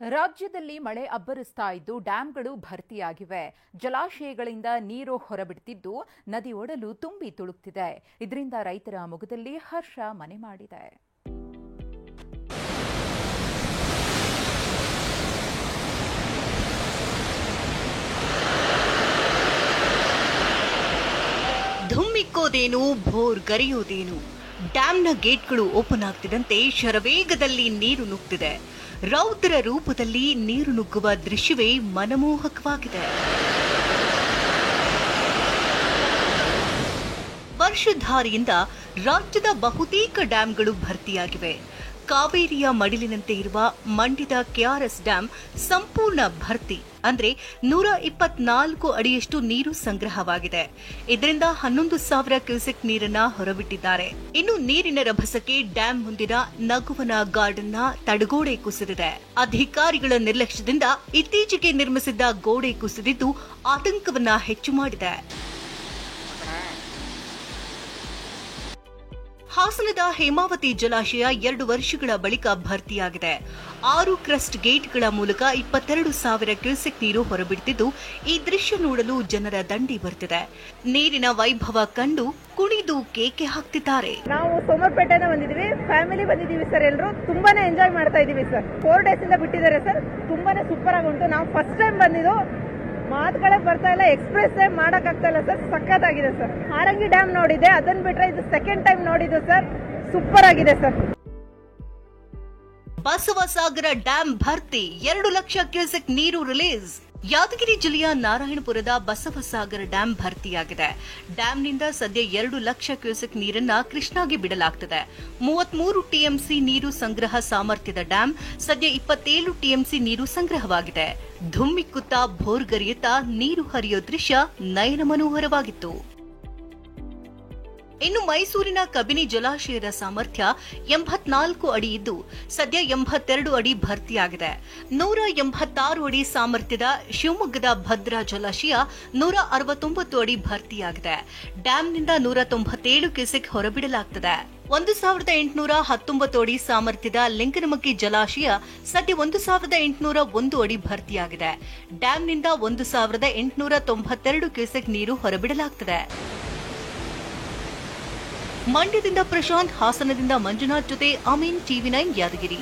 ರಾಜ್ಯದಲ್ಲಿ ಮಳೆ ಅಬ್ಬರಿಸ್ತಾ ಇದ್ದು ಡ್ಯಾಂಗಳು ಭರ್ತಿಯಾಗಿವೆ. ಜಲಾಶಯಗಳಿಂದ ನೀರು ಹೊರಬಿಡುತ್ತಿದ್ದು ನದಿ ಒಡಲು ತುಂಬಿ ತುಳುಕ್ತಿದೆ. ಇದರಿಂದ ರೈತರ ಮೊಗದಲ್ಲಿ ಹರ್ಷ ಮನೆ ಮಾಡಿದೆ. ಧುಮ್ಮಿಕ್ಕೋದೇನು, ಭೋರ್ ಗರಿಯೋದೇನು, ಡ್ಯಾಂನ ಗೇಟ್ಗಳು ಓಪನ್ ಆಗ್ತಿದ್ದಂತೆ ಶರವೇಗದಲ್ಲಿ ನೀರು ನುಗ್ತಿದೆ. ರೌದ್ರ ರೂಪದಲ್ಲಿ ನೀರು ನುಗ್ಗುವ ದೃಶ್ಯವೇ ಮನಮೋಹಕವಾಗಿದೆ. ವರ್ಷಧಾರಿಯಿಂದ ರಾಜ್ಯದ ಬಹುತೇಕ ಡ್ಯಾಂಗಳು ಭರ್ತಿಯಾಗಿವೆ. ಕಾವೇರಿಯ ಮಡಿಲಿನಂತೆ ಇರುವ ಮಂಡ್ಯದ ಕೆಆರ್ಎಸ್ ಡ್ಯಾಂ ಸಂಪೂರ್ಣ ಭರ್ತಿ, ಅಂದ್ರೆ 124 ಅಡಿಯಷ್ಟು ನೀರು ಸಂಗ್ರಹವಾಗಿದೆ. ಇದರಿಂದ 11,000 ಕ್ಯೂಸೆಕ್ ನೀರನ್ನ ಹೊರಬಿಟ್ಟಿದ್ದಾರೆ. ಇನ್ನು ನೀರಿನ ರಭಸಕ್ಕೆ ಡ್ಯಾಂ ಮುಂದಿನ ನಗುವನ ಗಾರ್ಡನ್ನ ತಡೆಗೋಡೆ ಕುಸಿದಿದೆ. ಅಧಿಕಾರಿಗಳ ನಿರ್ಲಕ್ಷ್ಯದಿಂದ ಇತ್ತೀಚೆಗೆ ನಿರ್ಮಿಸಿದ್ದ ಗೋಡೆ ಕುಸಿದಿದ್ದು ಆತಂಕವನ್ನ ಹೆಚ್ಚು ಮಾಡಿದೆ. ಹಾಸನದ ಹೇಮಾವತಿ ಜಲಾಶಯ 2 ವರ್ಷಗಳ ಬಳಿಕ ಭರ್ತಿಯಾಗಿದೆ. 6 ಕ್ರಸ್ಟ್ ಗೇಟ್ಗಳ ಮೂಲಕ 22,000 ಕ್ಯೂಸೆಕ್ ನೀರು ಹೊರಬಿಡುತ್ತಿದ್ದು ಈ ದೃಶ್ಯ ನೋಡಲು ಜನರ ದಂಡಿ ಬರ್ತಿದೆ. ನೀರಿನ ವೈಭವ ಕಂಡು ಕುಣಿದು ಕೇಕೆ ಹಾಕ್ತಿದ್ದಾರೆ. ನಾವು ಸೋಮರ್ಪೇಟೆನ ಬಂದಿದ್ದೀವಿ, ಫ್ಯಾಮಿಲಿ ಬಂದಿದ್ದೀವಿ ಸರ್. ಎಲ್ಲರೂ ತುಂಬಾನೇ ಎಂಜಾಯ್ ಮಾಡ್ತಾ ಇದೀವಿ ಸರ್. 4 ಡೇಸ್ ಇಂದ ಬಿಟ್ಟಿದ್ದಾರೆ ಸರ್. ತುಂಬಾನೇ ಸೂಪರ್ ಆಗಿ ಉಂಟು. ನಾವು ಫಸ್ಟ್ ಟೈಮ್ ಬಂದಿದ್ದು, ಮಾತುಗಳೇ ಬರ್ತಾ ಇಲ್ಲ, ಎಕ್ಸ್ಪ್ರೆಸ್ ಮಾಡಕ್ ಆಗ್ತಾ ಇಲ್ಲ ಸರ್. ಸಖತ್ತಾಗಿದೆ ಸರ್. ಹಾರಂಗಿ ಡ್ಯಾಮ್ ನೋಡಿದೆ, ಅದನ್ನ ಬಿಟ್ರೆ ಇದು ಸೆಕೆಂಡ್ ಟೈಮ್ ನೋಡಿದ್ದು ಸರ್. ಸೂಪರ್ ಆಗಿದೆ ಸರ್. ಬಸವಸಾಗರ ಡ್ಯಾಂ ಭರ್ತಿ, 2 ಲಕ್ಷ ಕ್ಯೂಸೆಕ್ ನೀರು ರಿಲೀಸ್. ಯಾದಗಿರಿ ಜಿಲ್ಲೆಯ ನಾರಾಯಣಪುರದ ಬಸವಸಾಗರ ಡ್ಯಾಂ ಭರ್ತಿಯಾಗಿದೆ. ಡ್ಯಾಂನಿಂದ ಸದ್ಯ 2 ಲಕ್ಷ ಕ್ಯೂಸೆಕ್ ನೀರನ್ನ ಕೃಷ್ಣಾಗೆ ಬಿಡಲಾಗುತ್ತದೆ. 33 ಟಿಎಂಸಿ ನೀರು ಸಂಗ್ರಹ ಸಾಮರ್ಥ್ಯದ ಡ್ಯಾಂ ಸದ್ಯ 27 ಟಿಎಂಸಿ ನೀರು ಸಂಗ್ರಹವಾಗಿದೆ. ಧುಮ್ಮಿಕ್ಕುತ್ತಾ ಭೋರ್ಗರಿಯುತ್ತಾ ನೀರು ಹರಿಯೋ ದೃಶ್ಯ ನಯನ ಮನೋಹರವಾಗಿತ್ತು. ಇನ್ನು ಮೈಸೂರಿನ ಕಬಿನಿ ಜಲಾಶಯದ ಸಾಮರ್ಥ್ಯ 84 ಅಡಿ ಇದ್ದು ಸದ್ಯ 82 ಅಡಿ ಭರ್ತಿಯಾಗಿದೆ. 186 ಅಡಿ ಸಾಮರ್ಥ್ಯದ ಶಿವಮೊಗ್ಗದ ಭದ್ರಾ ಜಲಾಶಯ 169 ಅಡಿ ಭರ್ತಿಯಾಗಿದೆ. ಡ್ಯಾಂನಿಂದ 197 ಕ್ಯೂಸೆಕ್ ಹೊರಬಿಡಲಾಗುತ್ತದೆ. 1,819 ಅಡಿ ಸಾಮರ್ಥ್ಯದ ಲಿಂಗನಮಕ್ಕಿ ಜಲಾಶಯ ಸದ್ಯ 1,801 ಅಡಿ ಭರ್ತಿಯಾಗಿದೆ. ಡ್ಯಾಂನಿಂದ 1,892 ಕ್ಯೂಸೆಕ್ ನೀರು ಹೊರಬಿಡಲಾಗುತ್ತದೆ. ಮಂಡ್ಯದಿಂದ ಪ್ರಶಾಂತ್, ಹಾಸನದಿಂದ ಮಂಜುನಾಥ್ ಜೊತೆ ಅಮೀನ್, ಟಿವಿ9 ಯಾದಗಿರಿ.